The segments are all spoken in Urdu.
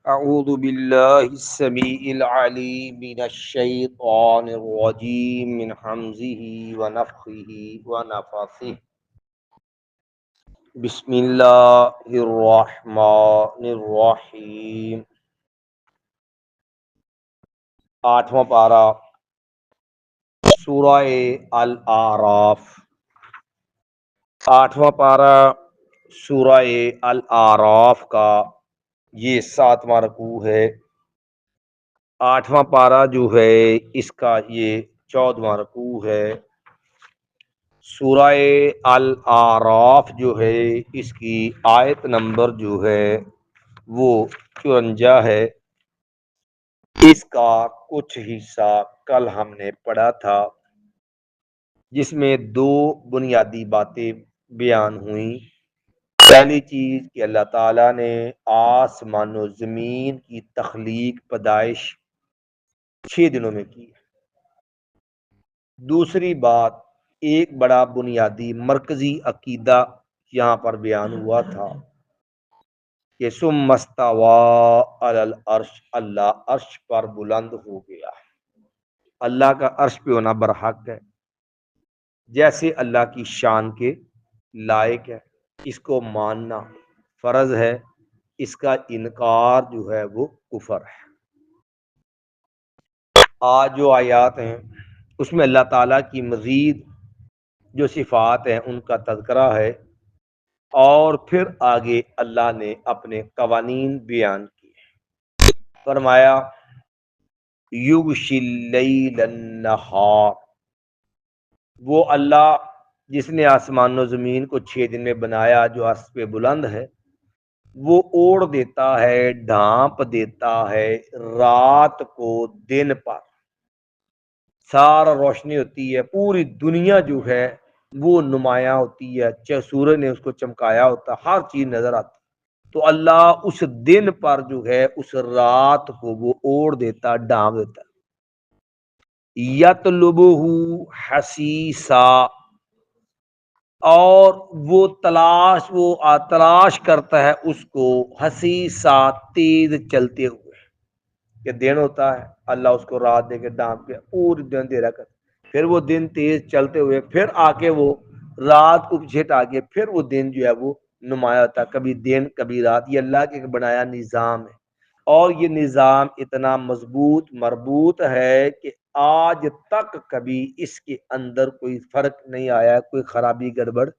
أعوذ بالله السميع العليم من الشيطان الرجيم من حمزه ونفخه ونفثه بسم الله الرحمن الرحیم۔ آٹھواں پارہ سورہ الاعراف۔ آٹھواں پارہ سورہ الاعراف کا یہ ساتواں رکوع ہے۔ آٹھواں پارہ جو ہے اس کا یہ 14واں رکوع ہے۔ سورہ الاعراف جو ہے اس کی آیت نمبر جو ہے وہ 54 ہے۔ اس کا کچھ حصہ کل ہم نے پڑھا تھا جس میں دو بنیادی باتیں بیان ہوئیں۔ پہلی چیز کہ اللہ تعالیٰ نے آسمان و زمین کی تخلیق پیدائش 6 دنوں میں کی۔ دوسری بات، ایک بڑا بنیادی مرکزی عقیدہ یہاں پر بیان ہوا تھا کہ ثم استویٰ علی العرش، اللہ عرش پر بلند ہو گیا۔ اللہ کا عرش پہ ہونا برحق ہے، جیسے اللہ کی شان کے لائق ہے، اس کو ماننا فرض ہے، اس کا انکار جو ہے وہ کفر ہے۔ آج جو آیات ہیں اس میں اللہ تعالیٰ کی مزید جو صفات ہیں ان کا تذکرہ ہے، اور پھر آگے اللہ نے اپنے قوانین بیان کیے۔ فرمایا یغشی اللیل النہار، وہ اللہ جس نے آسمان و زمین کو 6 دن میں بنایا، جو عرش پہ بلند ہے، وہ اوڑھ دیتا ہے، ڈھانپ دیتا ہے رات کو دن پر، سارا روشنی ہوتی ہے، پوری دنیا جو ہے وہ نمایاں ہوتی ہے، چاہے سورج نے اس کو چمکایا ہوتا، ہر چیز نظر آتی۔ تو اللہ اس دن پر جو ہے اس رات کو وہ اوڑھ دیتا، ڈھانپ دیتا۔ یطلبہ حثیثا، اور وہ تلاش کرتا ہے اس کو حثیثا، تیز چلتے ہوئے۔ کہ دن ہوتا ہے، اللہ اس کو رات دے کے ڈانپ کے پوری دن دے رکھتا، پھر وہ دن تیز چلتے ہوئے پھر آ کے وہ رات کو پیچھے ہٹا کے پھر وہ دن جو ہے وہ نمایاں ہوتا ہے، کبھی دن کبھی رات۔ یہ اللہ کے بنایا نظام ہے، اور یہ نظام اتنا مضبوط مربوط ہے کہ آج تک کبھی اس کے اندر کوئی فرق نہیں آیا، کوئی خرابی گڑبڑ۔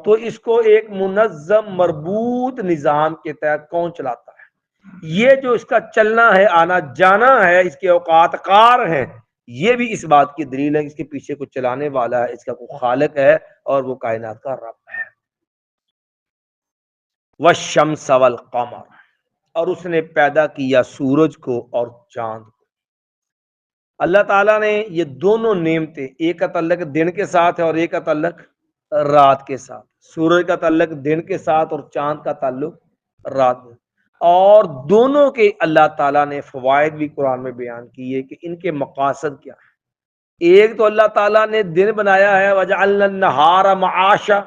تو اس کو ایک منظم مربوط نظام کے تحت کون چلاتا ہے؟ یہ جو اس کا چلنا ہے، آنا جانا ہے، اس کے اوقات کار ہیں، یہ بھی اس بات کی دلیل ہے کہ اس کے پیچھے کوئی چلانے والا ہے، اس کا کوئی خالق ہے، اور وہ کائنات کا رب ہے۔ والشمس والقمر، اور اس نے پیدا کیا سورج کو اور چاند کو۔ اللہ تعالیٰ نے یہ دونوں نعمتیں، ایک کا تعلق دن کے ساتھ ہے اور ایک کا تعلق رات کے ساتھ۔ سورج کا تعلق دن کے ساتھ اور چاند کا تعلق رات میں، اور دونوں کے اللہ تعالیٰ نے فوائد بھی قرآن میں بیان کیے کہ ان کے مقاصد کیا ہے۔ ایک تو اللہ تعالیٰ نے دن بنایا ہے، وجعلنا النہار معاشا،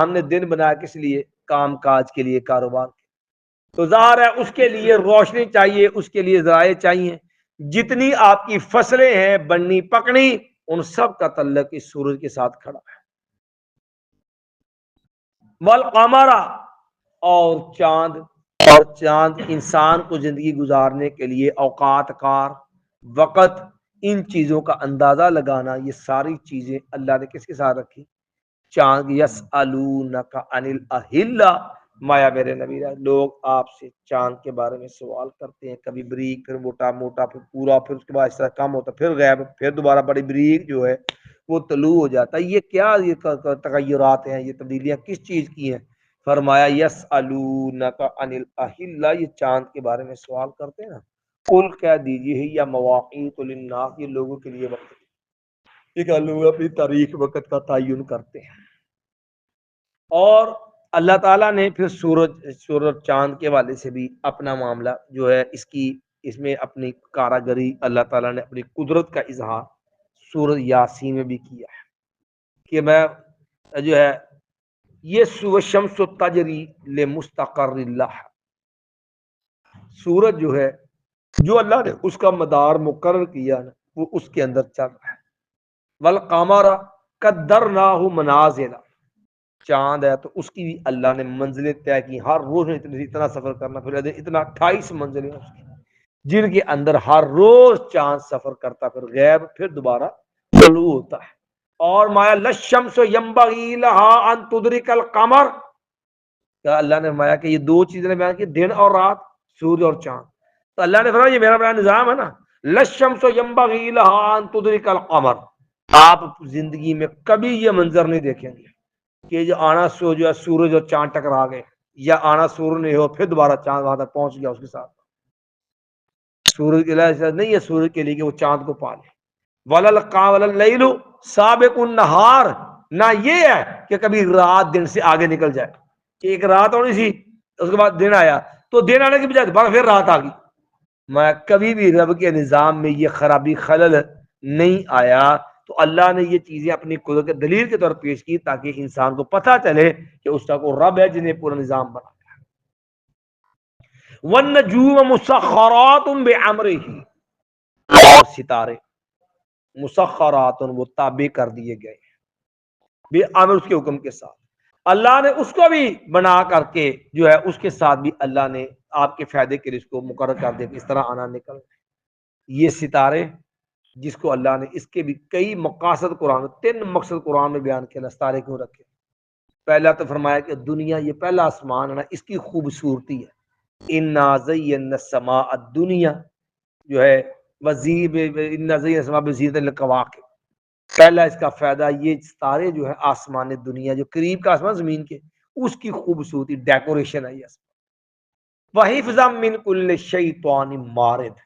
ہم نے دن بنایا کس لیے؟ کام کاج کے لیے، کاروبار کے لیے۔ تو ظاہر ہے اس کے لیے روشنی چاہیے، اس کے لیے ذرائع چاہیے۔ جتنی آپ کی فصلیں ہیں بننی پکنی، ان سب کا تعلق اس سورج کے ساتھ کھڑا ہے۔ والقمر، اور چاند، اور چاند انسان کو زندگی گزارنے کے لیے اوقات کار، وقت، ان چیزوں کا اندازہ لگانا، یہ ساری چیزیں اللہ نے کس کے ساتھ رکھی؟ چاند۔ یسألونک عن الاہلہ، مایا میرے نبی، لوگ آپ سے چاند کے بارے میں سوال کرتے ہیں، کبھی بریک، پھر موٹا موٹا، پھر پورا، پھر اس کے بعد اس طرح کم ہوتا، پھر غائب، پھر دوبارہ بڑی بریک جو ہے وہ طلوع ہو جاتا ہے۔ یہ کیا یہ تغیرات ہیں، یہ تبدیلیاں کس چیز کی ہیں؟ فرمایا یسألونک عن الاہلہ، یہ چاند کے بارے میں سوال کرتے ہیں نا، قل کہہ دیجیے یا مواقیت للناس، یہ لوگوں کے لیے وقت، ایک لوگ اپنی تاریخ وقت کا تعین کرتے ہیں۔ اور اللہ تعالیٰ نے پھر سورج چاند کے والے سے بھی اپنا معاملہ جو ہے اس میں اپنی کاراگری، اللہ تعالیٰ نے اپنی قدرت کا اظہار سورج یاسین میں بھی کیا ہے کہ میں جو ہے یہ والشمس تجری لمستقر لها، سورج جو ہے جو اللہ نے اس کا مدار مقرر کیا نا وہ اس کے اندر چل رہا ہے. والقمر قدرناہ منازل، چاند ہے تو اس کی بھی اللہ نے منزلیں طے کی. ہر روز اتنا سفر کرنا، پھر اتنا 28 منزلیں اس کی جن کے اندر ہر روز چاند سفر کرتا، پھر غیب، پھر دوبارہ طلوع ہوتا ہے. اور مایا للشمس ینبغی لہا ان تدرک القمر، کہ اللہ نے فرمایا کہ یہ دو چیزیں نے بیان کی، دن اور رات، سورج اور چاند. تو اللہ نے فرمایا یہ میرا بڑا نظام ہے نا، للشمس ینبغی لہا ان تدرک القمر. آپ زندگی میں کبھی یہ منظر نہیں دیکھیں گے کہ جو آنا سو جو ہے سورج اور چاند ٹکرا گئے، یا آنا سورج نہیں ہو پھر دوبارہ چاند وہاں تک پہنچ گیا اس کے ساتھ. سورج کے لیے نہیں ہے سورج کے لیے کہ وہ چاند کو پالے. وَلَلْلَيْلُ سَابِقُ النَّهَارِ، نہ یہ ہے کہ کبھی رات دن سے آگے نکل جائے کہ ایک رات ہونی سی اس کے بعد دن آیا تو دن آنے کی بجائے دوبارہ پھر رات آ گئی. میں کبھی بھی رب کے نظام میں یہ خرابی خلل نہیں آیا. تو اللہ نے یہ چیزیں اپنی قدرت کے دلیل کے طور پر پیش کی تاکہ انسان کو پتہ چلے کہ اس کا کوئی رب ہے جنہیں پورا نظام بنا. وَالنَّجُومُ مُسَخَّرَاتٌ بِأَمْرِهِ، اور ستارے مسخرات وہ تابع کر دیے گئے بِأَمْرِ، اس کے حکم کے ساتھ. اللہ نے اس کو بھی بنا کر کے جو ہے اس کے ساتھ بھی اللہ نے آپ کے فائدے کے لیے اس کو مقرر کر دیا کہ اس طرح آنا نکل. یہ ستارے جس کو اللہ نے اس کے بھی کئی مقاصد قرآن 3 مقصد قرآن میں بیان کیا. ستارے کیوں رکھے؟ پہلا تو فرمایا کہ دنیا یہ پہلا آسمان ہے نا، اس کی خوبصورتی ہے. اِنَّا زَيَّنَّا السَّمَاءَ الدُّنْيَا جو ہے اِنَّا زَيَّنَّا السَّمَاءَ بِزِينَةٍ لِلْكَوَاكِبِ. پہلا اس کا فائدہ یہ ستارے جو ہے آسمان دنیا جو قریب کا آسمان زمین کے اس کی خوبصورتی ڈیکوریشن ہے. یہ وَحِفْظًا مِّن كُلِّ شَيْطَانٍ مَارِدٍ،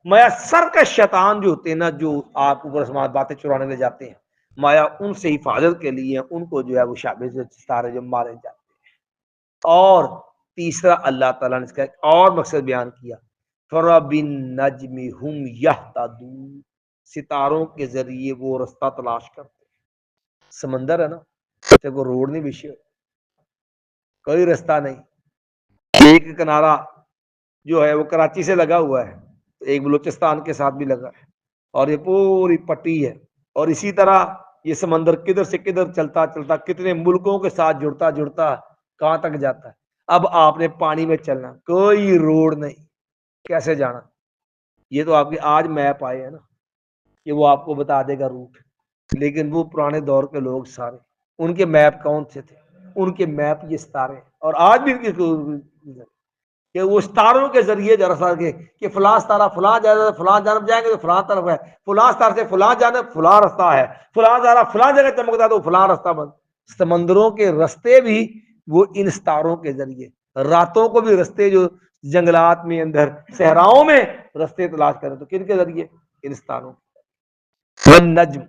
مایا سر کا شیطان جو ہوتے ہیں نا جو آپ اوپر سماعت باتیں چرانے لے جاتے ہیں، مایا ان سے حفاظت کے لیے ان کو جو ہے وہ شابز ستارے جو مارے جاتے ہیں. اور تیسرا اللہ تعالیٰ نے اس کا ایک اور مقصد بیان کیا، فَبِالنَّجْمِ هُمْ يَهْتَدُونَ، ستاروں کے ذریعے وہ رستہ تلاش کرتے ہیں. سمندر ہے نا، کوئی روڈ نہیں بچھی، کوئی رستہ نہیں. ایک کنارہ جو ہے وہ کراچی سے لگا ہوا ہے، ایک بلوچستان کے ساتھ بھی لگا ہے، اور یہ پوری پٹی ہے. اور اسی طرح یہ سمندر کدھر سے کدھر چلتا چلتا کتنے ملکوں کے ساتھ جڑتا جڑتا کہاں تک جاتا ہے. اب آپ نے پانی میں چلنا، کوئی روڈ نہیں، کیسے جانا؟ یہ تو آپ کے آج میپ آئے ہیں نا کہ وہ آپ کو بتا دے گا روٹ، لیکن وہ پرانے دور کے لوگ سارے ان کے میپ کون سے تھے؟ ان کے میپ یہ ستارے. اور آج بھی کہ وہ ستاروں کے ذریعے جرسا کہ فلاں ستارہ فلاں جگہ فلاں جانب جائیں گے تو فلاں طرف ہے، فلاں ستارے سے فلاں جانب فلاں رستہ ہے، فلاں ستارہ فلاں جگہ چمکتا ہے تو فلاں رستہ بند. سمندروں کے رستے بھی وہ ان ستاروں کے ذریعے، راتوں کو بھی رستے جو جنگلات میں اندر صحراؤں میں رستے تلاش کریں تو کن کے ذریعے؟ ان ستاروں. والنجم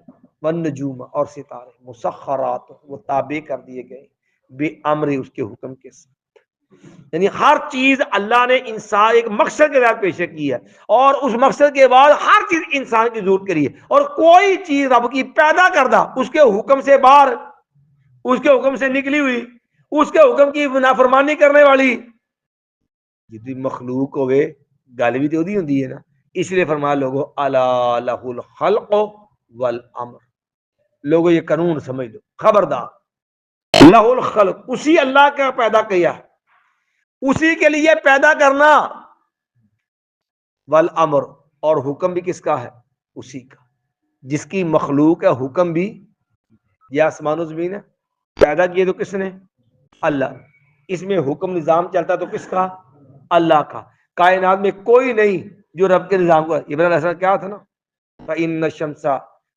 والنجوم، اور ستارے مسخرات وہ تابع کر دیے گئے بے امر، اس کے حکم کے ساتھ. یعنی ہر چیز اللہ نے انسان ایک مقصد کے ساتھ پیش کی ہے، اور اس مقصد کے بعد ہر چیز انسان کی ضرورت کے لیے. اور کوئی چیز رب کی پیدا کردہ اس کے حکم سے باہر، اس کے حکم سے نکلی ہوئی، اس کے حکم کی نافرمانی کرنے والی جتنی مخلوق ہوئے گل بھی تو ہوتی ہے نا. اس لیے فرمایا لوگوں الا لہ الخلق والامر، لوگوں یہ قانون سمجھ لو، خبردار، لہ الخلق، اسی اللہ کا پیدا کیا، اسی کے لیے پیدا کرنا، والامر، اور حکم بھی کس کا ہے؟ اسی کا. جس کی مخلوق ہے حکم بھی، یہ آسمان و زمین ہے پیدا کیے تو کس نے؟ اللہ. اس میں حکم نظام چلتا تو کس کا؟ اللہ کا. کائنات میں کوئی نہیں جو رب کے نظام کو. ابراہیم علیہ السلام کیا تھا نا، فإن الشمس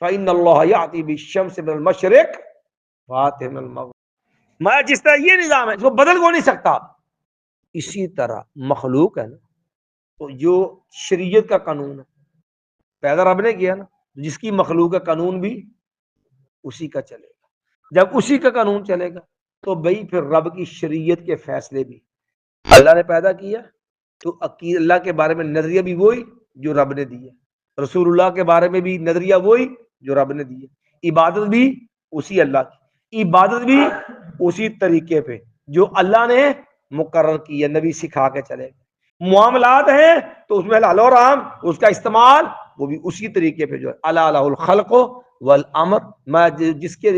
فإن اللہ یأتی بالشمس من المشرق فأتی من المغرب. میں جس طرح یہ نظام ہے اس کو بدل کو نہیں سکتا، اسی طرح مخلوق ہے نا تو جو شریعت کا قانون ہے پیدا رب نے کیا نا، جس کی مخلوق کا قانون بھی اسی کا چلے گا. جب اسی کا قانون چلے گا تو بھئی پھر رب کی شریعت کے فیصلے بھی اللہ نے پیدا کیا تو عقید اللہ کے بارے میں نظریہ بھی وہی جو رب نے دیا، رسول اللہ کے بارے میں بھی نظریہ وہی جو رب نے دیا، عبادت بھی اسی اللہ کی، عبادت بھی اسی طریقے پہ جو اللہ نے مقرر کیا، نبی سکھا کے چلے گا. معاملات ہیں تو اس میں حلال و حرام اس کا استعمال وہ بھی اسی طریقے پہ جو ہے الا لہ الخلق والامر، میں جس کے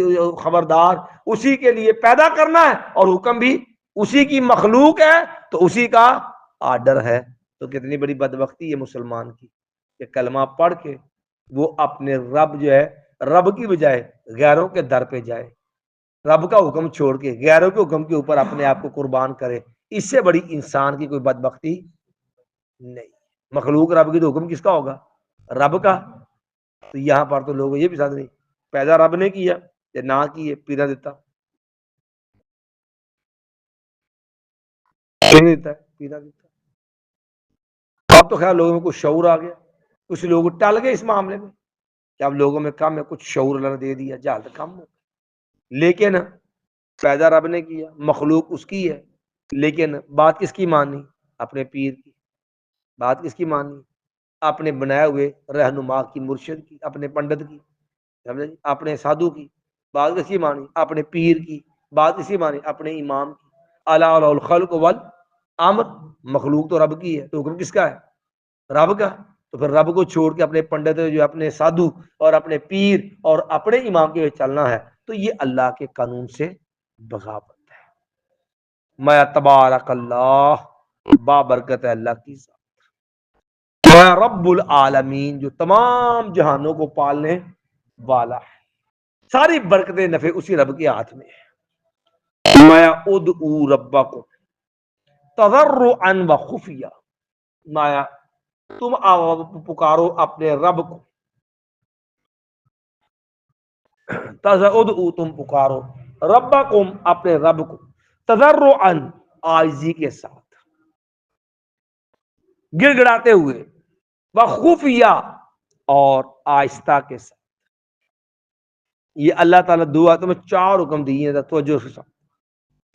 خبردار اسی کے لیے پیدا کرنا ہے اور حکم بھی اسی کی مخلوق ہے تو اسی کا آرڈر ہے۔ تو کتنی بڑی بدبختی ہے مسلمان کی کہ کلمہ پڑھ کے وہ اپنے رب جو ہے رب کی بجائے غیروں کے در پہ جائے، رب کا حکم چھوڑ کے غیروں کے حکم کے اوپر اپنے آپ کو قربان کرے۔ اس سے بڑی انسان کی کوئی بدبختی نہیں۔ مخلوق رب کی تو حکم کس کا ہوگا؟ رب کا۔ تو یہاں پر تو لوگ یہ بھی ساتھ نہیں، پیدا رب نے کیا یا نہ کیے پیدا دیتا پیدا دیتا۔ اب تو خیر لوگوں میں کچھ شعور آ گیا، کچھ لوگ ٹل گئے اس معاملے میں کہ اب لوگوں میں کم ہے، کچھ شعور اللہ نے دے دیا، جہالت کم ہو۔ لیکن پیدا رب نے کیا، مخلوق اس کی ہے، لیکن بات کس کی مانی؟ اپنے پیر کی۔ بات کس کی مانی؟ اپنے بنائے ہوئے رہنما کی، مرشد کی، اپنے پنڈت کی، اپنے سادھو کی۔ بات کس کی مانی؟ اپنے پیر کی۔ بات کس کی مانی؟ اپنے امام کی۔ الا لہ الخلق والامر، مخلوق تو رب کی ہے تو حکم کس کا ہے؟ رب کا۔ تو پھر رب کو چھوڑ کے اپنے پنڈت جو اپنے سادھو اور اپنے پیر اور اپنے امام کے چلنا ہے تو یہ اللہ کے قانون سے بغاوت ہے۔ میں تبارک اللہ، بابرکت ہے اللہ کی ذات، میں رب العالمین جو تمام جہانوں کو پالنے والا ہے، ساری برکتیں نفع اسی رب کے ہاتھ میں ہے۔ میں ادعو ربکم تضرعا وخفیہ، میں تم پکارو اپنے رب کو، ادعو تم پکارو ربکم اپنے رب کو، تضرعا عاجزی کے ساتھ، گڑ گڑاتے ہوئے، وخفیہ اور آہستہ کے ساتھ۔ یہ اللہ تعالیٰ دعا تمہیں چار حکم دیے ہیں توجہ سے ساتھ۔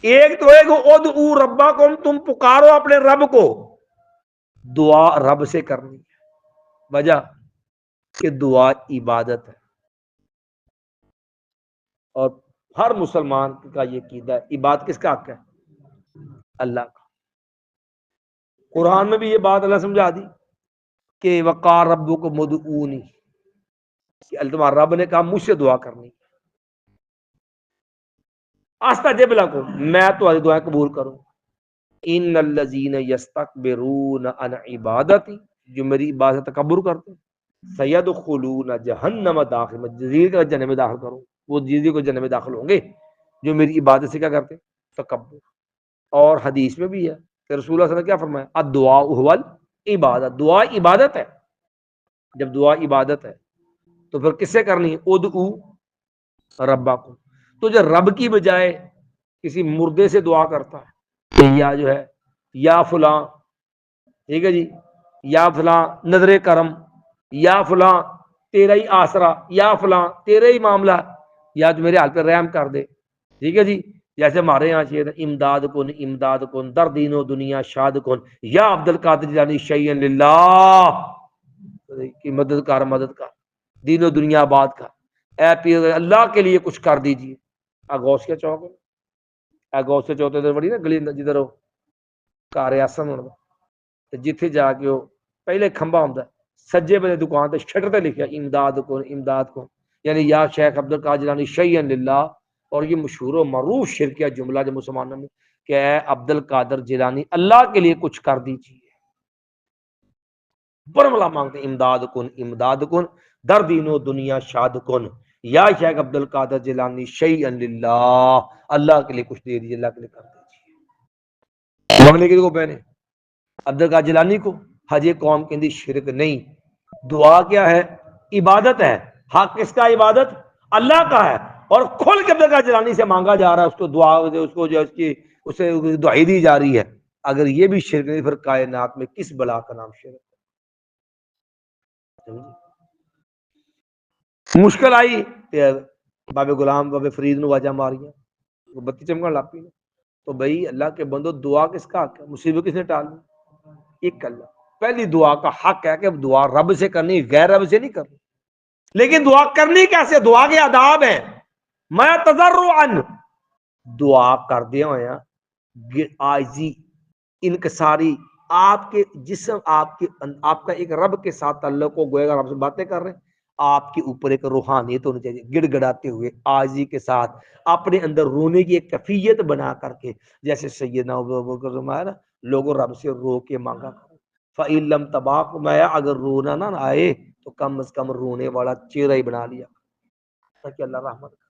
ایک تو ہے کہ ادعو ربکم، تم پکارو اپنے رب کو، دعا رب سے کرنی ہے، وجہ کہ دعا عبادت ہے، اور ہر مسلمان کا یہ عقیدہ ہے عبادت کس کا حق ہے؟ اللہ کا۔ قرآن میں بھی یہ بات اللہ سمجھا دی کہ وقال ربکم ادعونی، کہ تمہارا رب نے کہا مجھ سے دعا کرنی، استجب لکم، میں تمہاری دعائیں قبول کروں۔ ان الذین یستکبرون عن عبادتی، جو میری عبادت تکبر کرتے ہیں، سیدخلون جہنم داخل، میں جزیر کا جہنم میں داخل کروں، وہ جزیر کو جہنم میں داخل ہوں گے جو میری عبادت سے کیا کرتے ہیں؟ تکبر۔ اور حدیث میں بھی ہے کہ رسول اللہ صلی اللہ علیہ وسلم نے کیا فرمایا؟ الدعاء هو العبادت، دعا عبادت ہے۔ جب دعا عبادت ہے تو پھر کس سے کرنی ہے؟ ادعو ربکم۔ تو جو رب کی بجائے کسی مردے سے دعا کرتا ہے، یا جو ہے یا فلاں، ٹھیک ہے جی، یا فلاں نظر کرم، یا فلاں تیرا ہی آسرا، یا فلاں تیرا ہی معاملہ، یا تو میرے حال پہ رحم کر دے، ٹھیک ہے جی۔ جیسے ہمارے یہاں شعر ہے، امداد کن در دین و دنیا شاد کن، یا عبد القادر جیلانی شیئا للہ، کی مدد کار دین و دنیا آباد کا، اے پیر اللہ کے لیے کچھ کر دیجیے۔ غوث کے چوک ہے، غوث کے چوک ادھر بڑی نا گلی جدھر ہو کار آسن ہونا، جتھے جا کے وہ پہلے کھمبا ہوتا ہے، سجے بنے دکان تے شٹر تے لکھیا امداد کن، یعنی یا شیخ عبد القادر جیلانی شیئا للہ۔ اور یہ مشہور و معروف شرکیہ جملہ جو مسلمانوں میں کہ اے عبد القادر جیلانی اللہ کے لیے کچھ کر دیجیے، برملا مانگتے ہیں امداد کن در دین و دنیا شاد کن، یا شیخ عبد القادر جیلانی شیئا للہ، اللہ کے لیے کچھ دے دیجیے، اللہ کے لیے کر دیجیے۔ مانگنے کے لیے کو پہنے عبد القادر جیلانی کو حج قوم کے اندر شرک نہیں، دعا کیا ہے؟ عبادت ہے۔ حق کس کا عبادت؟ اللہ کا ہے، اور کھل کے عبد القادر جیلانی سے مانگا جا رہا ہے، اس کو دعا، اس کو جو اس کی اسے دعائی دی جا رہی ہے۔ اگر یہ بھی شرک نہیں پھر کائنات میں کس بلا کا نام شرک؟ مشکل آئی بابے غلام بابے فرید نے واجہ ماریاں، وہ بتی چمکن لاپی نے، تو بھائی اللہ کے بندو دعا کس کا حق ہے؟ مصیبت کس نے ٹالنی؟ ایک اللہ۔ پہلی دعا کا حق ہے کہ دعا رب سے کرنی، غیر رب سے نہیں کرنی۔ لیکن دعا کرنی کیسے؟ دعا کے آداب ہیں۔ میں تضرعاً، دعا کر دیا ہوا عاجزی، انکساری، آپ کے جسم آپ کا ایک رب کے ساتھ تعلق ہو، گویا رب سے باتیں کر رہے ہیں، آپ کے اوپر ایک روحانیت ہونی چاہیے، گڑ گڑاتے ہوئے عاجزی کے ساتھ اپنے اندر رونے کی ایک کیفیت بنا کر کے، جیسے سیدنا ابوبکر فرمایا نا، لوگوں رب سے رو کے مانگا کرو، فَإِن لَمْ تَبَاقُ، میں اگر رونا نہ آئے تو کم از کم رونے والا چہرہ ہی بنا لیا تاکہ اللہ رحمت کرے۔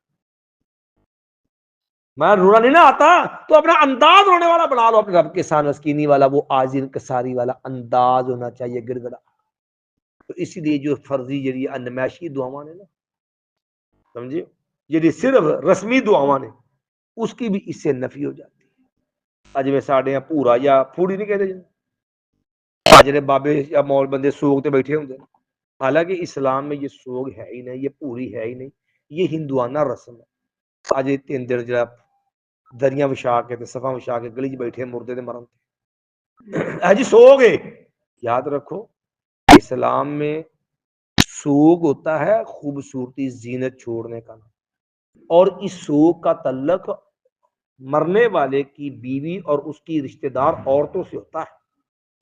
میں رونا نہیں نہ آتا تو اپنا انداز رونے والا بنا لو، اپنے رب کے سامنے مسکینی والا، وہ عاجزی انکساری والا انداز ہونا چاہیے، گڑ گڑا۔ تو اسی لیے جو فرضی جڑی نمائشی دعاواں نے نا، سمجھے، جڑی صرف رسمی دعاواں نے، اس کی بھی اس سے نفی ہو جاتی ہے۔ اج میں ساڈے پورا یا پھوڑی نہیں کہتے جی، جڑے بابے یا مول بندے سوگ تے بیٹھے ہوندے، حالانکہ اسلام میں یہ سوگ ہے ہی نہیں، یہ پوری ہے ہی نہیں، یہ ہندوانہ رسم ہے۔ اج 3 دن جڑا دریاں وچھا کے تے صفاں وچھا کے گلی 'چ بیٹھے مردے دے مرن جی سو گئے۔ یاد رکھو اسلام میں سوگ ہوتا ہے خوبصورتی زینت چھوڑنے کا، اور اس سوگ کا تعلق مرنے والے کی بیوی اور اس کی رشتہ دار عورتوں سے ہوتا ہے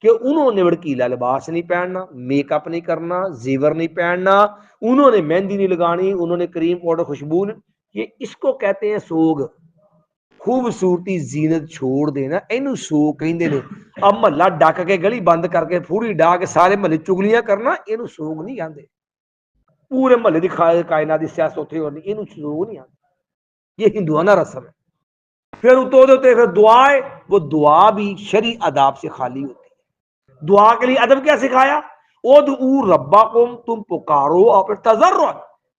کہ انہوں نے بڑکیلا لباس نہیں پہننا، میک اپ نہیں کرنا، زیور نہیں پہننا، انہوں نے مہندی نہیں لگانی، انہوں نے کریم پاؤڈر خوشبو نہیں، یہ اس کو کہتے ہیں سوگ۔ خوبصورتی زینت چھوڑ دینا اینو سوگ کہندے نے۔ اب محلہ ڈک کے گلی بند کر کے پھوڑی ڈا کے سارے محلے چگلیاں کرنا، اینو سوگ نہیں آندے۔ پورے محلے دی کائنات دی سیاست اتھے ہونی، اینو سوگ نہیں آندے۔ یہ ہندوانہ رسم ہے۔ پھر اتو دے پھر دعا ہے، وہ دعا بھی شرعی آداب سے خالی ہوتی ہے۔ دعا کے لیے ادب کیا سکھایا؟ ادعوا ربکم، تم پکارو اپنے تضرعا،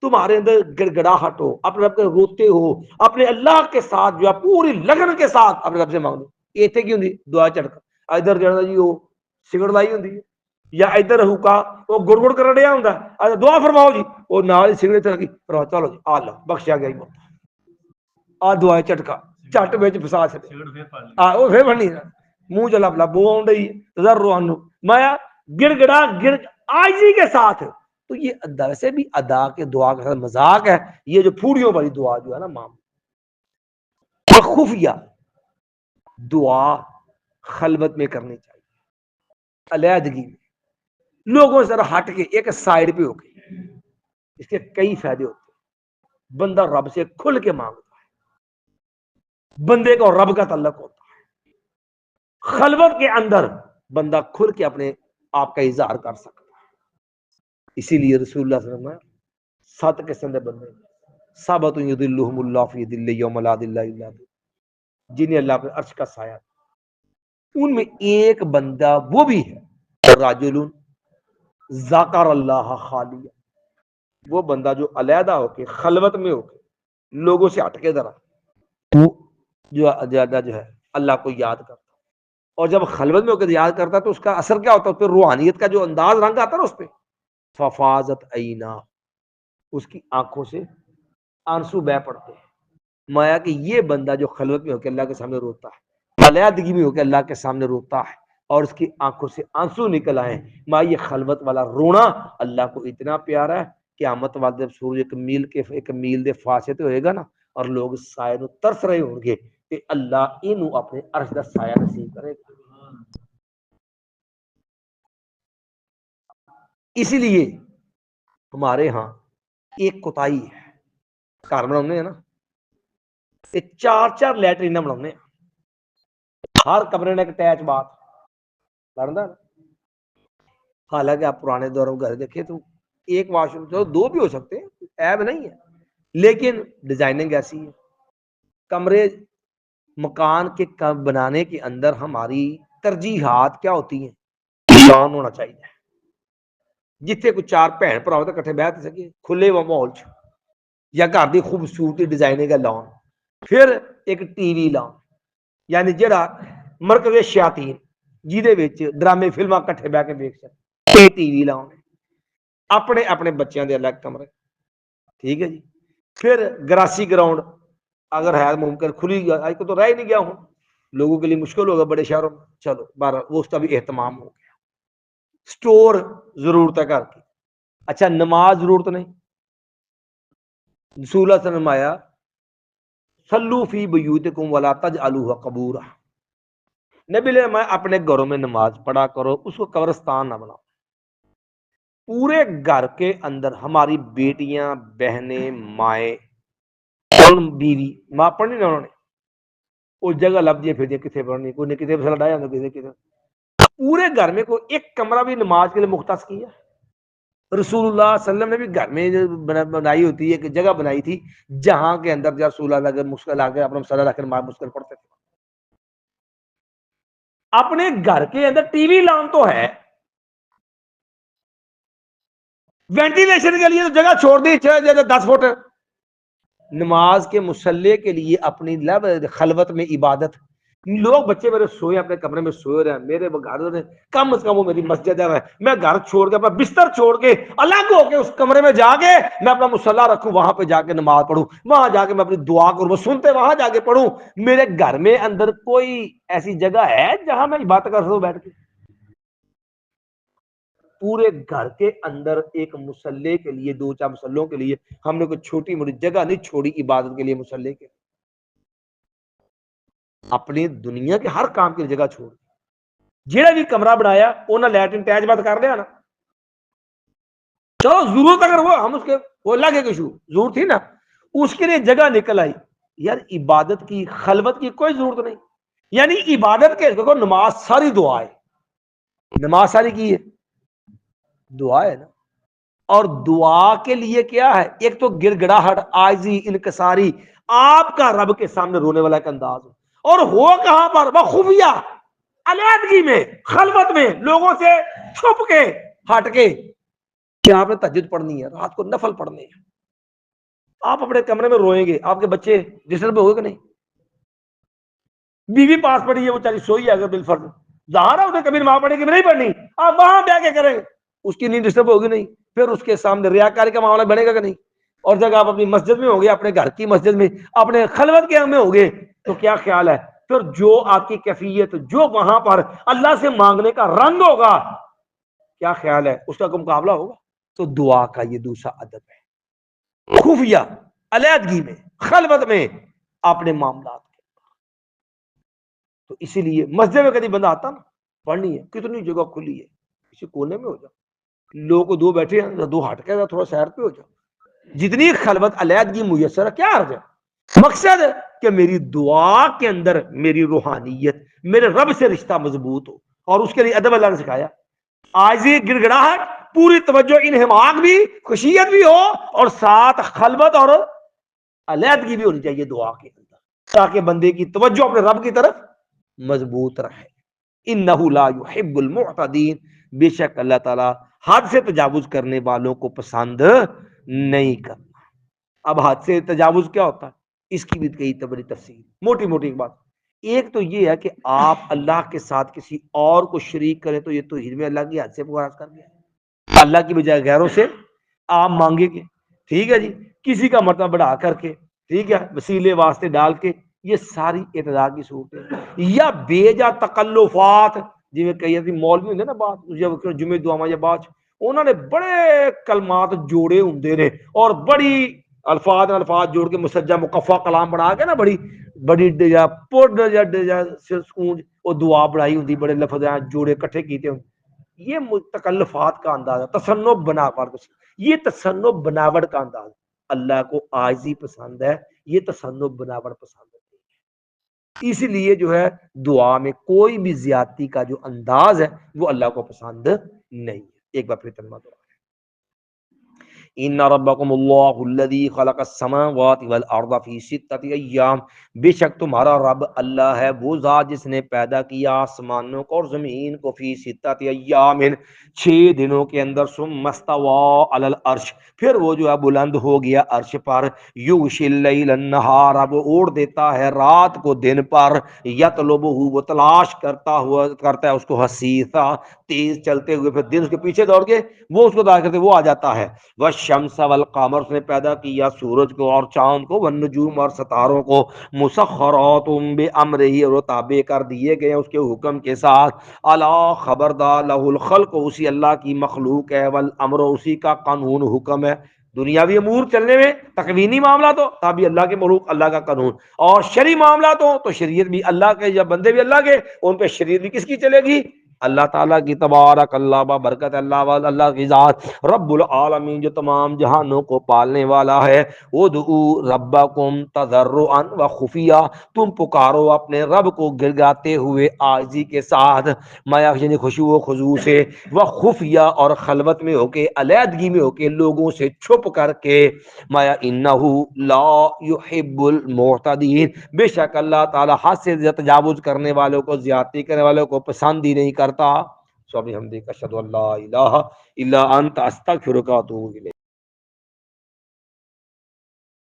تمہارے اندر گڑگڑاہٹ ہو، اپنے رب کے روتے ہو، اپنے اللہ کے ساتھ جو ہے پوری لگن کے ساتھ اپنے رب سے مانگو۔ ایتھے کی ہوندی دعا چڑکا، ادھر جانا جی وہ سگڑ لائی ہوندی ہے، یا ادھر ہوکا وہ گڑ گڑ کر رہا ہوندا ہے، دعا فرماؤ جی، وہ نال ہی سگڑے تے لگی، فرماؤ چلو جی آ اللہ بخشیا گیا ہی آ دعا چٹکا چٹ وچ پھسا چھڈے، وہ پھر بننی منہ چلا پلا بو آن ڈئی تضرعا، میں گڑ گڑا گڑ عاجزی کے ساتھ۔ تو یہ ویسے بھی ادا کے دعا کا مذاق ہے، یہ جو پھوڑیوں والی دعا جو ہے نا مام، خفیہ دعا خلوت میں کرنی چاہیے، علیحدگی میں، لوگوں سے ذرا ہٹ کے ایک سائڈ پہ ہو کے۔ اس کے کئی فائدے ہوتے ہیں، بندہ رب سے کھل کے مانگتا ہے، بندے کو رب کا تعلق ہوتا ہے، خلوت کے اندر بندہ کھل کے اپنے آپ کا اظہار کر سکتا ہے۔ اسی لیے رسول اللہ صلی اللہ علیہ وسلم 7 قسم کے بندے، سبت یذلہم اللہ فی ظل یوم لا ظل الا ظلہ، جنہیں اللہ اپنے عرش کا سایہ، ان میں ایک بندہ وہ بھی ہے راجل ذکر اللہ خالیہ، وہ بندہ جو علیحدہ ہو کے خلوت میں ہو کے لوگوں سے ہٹ کے ذرا وہ جو زیادہ جو ہے اللہ کو یاد کرتا، اور جب خلوت میں ہو کے یاد کرتا تو اس کا اثر کیا ہوتا ہے؟ اس پہ روحانیت کا جو انداز رنگ آتا ہے نا اس پہ، ففاضت عینا، اس کی آنکھوں سے آنسو بہ پڑتے ہیں۔ مایا کہ یہ بندہ جو خلوت میں ہو کے اللہ کے سامنے روتا ہے، علیحدگی میں ہو کے اللہ کے سامنے روتا ہے، اور اس کی آنکھوں سے آنسو نکل آئے، ماں یہ خلوت والا رونا اللہ کو اتنا پیارا ہے، قیامت والے جب سورج ایک میل دے فاصلے تے ہوئے گا نا، اور لوگ سائے نو ترس رہے ہوں گے، کہ اللہ اینو اپنے عرش دا سایہ نصیب کرے گا۔ اسی لیے ہمارے ہاں ایک کوتاہی ہے، گھر بناؤنے ہیں نا، یہ 4 لیٹرین بناؤنے ہیں، ہر کمرے نے ایک اٹیچ باتھ بنتا ہے۔ حالانکہ آپ پرانے دور میں گھر دیکھیں تو ایک واش روم تو 2 بھی ہو سکتے ہیں، عیب نہیں ہے، لیکن ڈیزائننگ ایسی ہے۔ کمرے مکان کے بنانے کے اندر ہماری ترجیحات کیا ہوتی ہیں؟ لان ہونا چاہیے، جتنے کوئی 4 بھن بھرا ہو تو کٹھے بیٹھ سکے کھلے ماحول چ، یا گھر کی خوبصورتی ڈیزائننگ کا لان، پھر ایک ٹی وی لان، یعنی جڑا مرکز شیاطین جہدے وچ ڈرامے فلماں کٹھے بہ کے دیکھ سکتے، ٹی وی لاؤ، اپنے اپنے بچیاں دے الگ کمرے، ٹھیک ہے جی۔ پھر گراسی گراؤنڈ اگر ہے ممکن کھلی، آج کو تو رہ ہی نہیں گیا ہوں، لوگوں کے لیے مشکل ہوگا بڑے شہروں میں، چلو بارہ وہ اس کا بھی اہتمام ہو گیا۔ سٹور ضرورت ہے گھر کی، اچھا نماز ضرورت نہیں، رسول اللہ صلی اللہ علیہ وسلم آیا صلو فی بیوتکم ولا تجعلوها قبورا، نبی نے میں اپنے گھروں میں نماز پڑھا کرو، اس کو قبرستان نہ بناؤ۔ پورے گھر کے اندر ہماری بیٹیاں، بہنیں، مائیں اور بیوی، ماں پڑھنی نہ انہوں نے وہ جگہ لب دیے پھر دیا کتنے پڑھنی، کوئی نے کتنے پسند ڈایا کسی پورے گھر میں کوئی ایک کمرہ بھی نماز کے لیے مختص کیا۔ رسول اللہ صلی اللہ علیہ وسلم نے بھی گھر میں بنائی ہوتی ہے کہ جگہ بنائی تھی جہاں کے اندر جب رسول اللہ اگر مشکل آ کے اپنا مسئلہ رکھ کر مشکل پڑھتے تھے۔ اپنے گھر کے اندر ٹی وی لان تو ہے، وینٹیلیشن کے لیے تو جگہ چھوڑ دی 10 فٹ۔ نماز کے مصلے کے لیے اپنی خلوت میں عبادت، لوگ بچے میرے سوئے اپنے کمرے میں سوئے رہے ہیں، میرے گھر میں کم از کم وہ میری مسجد ہے، میں گھر چھوڑ کے اپنا بستر چھوڑ کے الگ ہو کے اس کمرے میں جا کے میں اپنا مصلی رکھوں، وہاں پہ جا کے نماز پڑھوں، وہاں جا کے میں اپنی دعا کروں، وہ سنتے وہاں جا کے پڑھوں۔ میرے گھر میں اندر کوئی ایسی جگہ ہے جہاں میں عبادت کر سکوں بیٹھ کے؟ پورے گھر کے اندر ایک مصلی کے لیے، 2-4 مصلوں کے لیے ہم نے کوئی چھوٹی موٹی جگہ نہیں چھوڑی عبادت کے لیے مصلی کے۔ اپنی دنیا کے ہر کام کی جگہ چھوڑ، جہاں بھی کمرہ بنایا انہیں لیٹرن اٹیچ بات کر لیا نا، چلو ضرورت اگر وہ ہم اس کے وہ لگے کچھ ضرورت تھی نا، اس کے لیے جگہ نکل آئی۔ یار عبادت کی خلوت کی کوئی ضرورت نہیں، یعنی عبادت کے دیکھو نماز ساری دعا ہے، نماز ساری کی ہے دعا ہے نا، اور دعا کے لیے کیا ہے؟ ایک تو گر گڑاہٹ، عاجزی، انکساری، آپ کا رب کے سامنے رونے والا ایک انداز، اور ہو کہاں پر؟ خفیہ، علیحدگی میں، خلوت میں، لوگوں سے چھپ کے، ہٹ کے کہ آپ نے تہجد پڑھنی ہے، رات کو نفل پڑھنے ہیں، آپ اپنے کمرے میں روئیں گے، آپ کے بچے ڈسٹرب ہوگے کہ نہیں؟ بیوی پاس پڑی ہے، وہ چالی سوئی ہے اگر بالفرض، ظاہر ہے اسے کبھی نماز پڑھنے کی نہیں پڑھنی، آپ وہاں بیٹھ کے کریں، اس کی نیند ڈسٹرب ہوگی نہیں؟ پھر اس کے سامنے ریاکاری کا معاملہ بنے گا کہ نہیں؟ اور جب آپ اپنی مسجد میں ہوگے، اپنے گھر کی مسجد میں، اپنے خلوت کے میں ہوگے، تو کیا خیال ہے پھر جو آپ کی کیفیت، جو وہاں پر اللہ سے مانگنے کا رنگ ہوگا، کیا خیال ہے اس کا کوئی مقابلہ ہوگا؟ تو دعا کا یہ دوسرا ادب ہے، خفیہ، علیحدگی میں، خلوت میں، اپنے معاملات کے۔ تو اسی لیے مسجد میں کبھی بندہ آتا نا پڑھنی ہے، کتنی جگہ کھلی ہے، کسی کونے میں ہو جاؤ، لوگ کو دو بیٹھے ہیں، دو ہٹ کے تھوڑا سیر پہ ہو جاؤ، جتنی خلوت علیحدگی میسر ہے، کیا عرض ہے؟ مقصد ہے کہ میری دعا کے اندر میری روحانیت، میرے رب سے رشتہ مضبوط ہو، اور اس کے لیے ادب اللہ نے سکھایا، عاجزی، گڑ گڑاہٹ، پوری توجہ، انہماک بھی، خشیت بھی ہو، اور ساتھ خلوت اور علیحدگی بھی ہونی چاہیے دعا کے اندر، تاکہ بندے کی توجہ اپنے رب کی طرف مضبوط رہے۔ انہ لا یحب المعتدین، بے شک اللہ تعالی حد سے تجاوز کرنے والوں کو پسند نہیں کرنا۔ اب حد سے تجاوز کیا ہوتا ہے؟ اس کی بھی کئی بڑی تفصیل، موٹی موٹی ایک بات، ایک تو یہ ہے کہ آپ اللہ کے ساتھ کسی اور کو شریک کریں تو یہ توحید میں اللہ کی حد سے مخالفت کر گیا، اللہ کی بجائے غیروں سے آپ مانگیں گے، ٹھیک ہے جی، کسی کا مرتبہ بڑھا کر کے، ٹھیک ہے، وسیلے واسطے ڈال کے، یہ ساری اعتداء کی صورت ہے، یا بے جا تکلفات، جی میں کہی تھی مولوی ہوندے نا بات جمعے دعا یا بات، انہوں نے بڑے کلمات جوڑے ہوندے نے، اور بڑی الفاظ جوڑ کے مسجع مقفع کلام بنا کے نا، بڑی بڑی سکون وہ دعا بڑھائی ہوندی، بڑے لفظ جوڑے کٹھے کیتے ہوں، یہ تکلفات کا انداز ہے، تصنف بناوٹ، یہ تصنف بناوٹ کا انداز، اللہ کو عاجزی پسند ہے، یہ تصنف بناوٹ پسند ہے، اسی لیے جو ہے دعا میں کوئی بھی زیادتی کا جو انداز ہے وہ اللہ کو پسند نہیں ہے۔ ایک بار پھر ترجمہ دعا، ان ربکم اللہ الذی خلق السماوات والارض فی ستۃ ایام، بے شک تمہارا رب اللہ ہے وہ ذات جس نے پیدا کیا آسمانوں کو اور زمین کو، فی ستۃ ایام، 6 دنوں کے اندر، ثم استوى علی العرش، پھر وہ جو ہے بلند ہو گیا عرش پر، یغشی اللیل النہار، اب اوڑھ دیتا ہے رات کو دن پر، یطلبہ، وہ تلاش کرتا ہے اس کو، حثیثا، تیز چلتے ہوئے، پھر دن اس کے پیچھے دوڑ کے وہ اس کو تلاش کرتے وہ آ جاتا ہے، والشمس والقمر، اس نے پیدا کیا سورج کو اور چاند کو، والنجوم، اور ستاروں کو، مسخرات بامرہ، اور وہ تابع کر دیے گئے اس کے حکم کے ساتھ، الا خبردار، لہ الخلق، اسی اللہ کی مخلوق ہے، والامر، اسی کا قانون حکم ہے، دنیاوی امور چلنے میں تکوینی معاملات ہو تبھی اللہ کے ملوک اللہ کا قانون، اور شرعی معاملات ہو تو شریعت بھی اللہ کے، جب بندے بھی اللہ کے، ان پہ شریعت بھی کس کی چلے گی؟ اللہ تعالیٰ کی۔ تبارک اللہ، با برکت اللہ والا، اللہ کی ذات رب العالمین جو تمام جہانوں کو پالنے والا ہے۔ ادعو ربکم تضرعا و خفیہ، تم پکارو اپنے رب کو گرگاتے ہوئے عاجزی کے ساتھ، مایا یعنی خشوع و خضوع سے، و خفیہ اور خلوت میں ہو کے، علیحدگی میں ہو کے، لوگوں سے چھپ کر کے، مایا انہ لا یحب المعتدین، بے شک اللہ تعالی حد سے تجاوز کرنے والوں کو، زیادتی کرنے والوں کو پسند ہی نہیں کرتا۔ سبحانک اشہد ان لا الہ الا انت استغفرک و اتوب الیک۔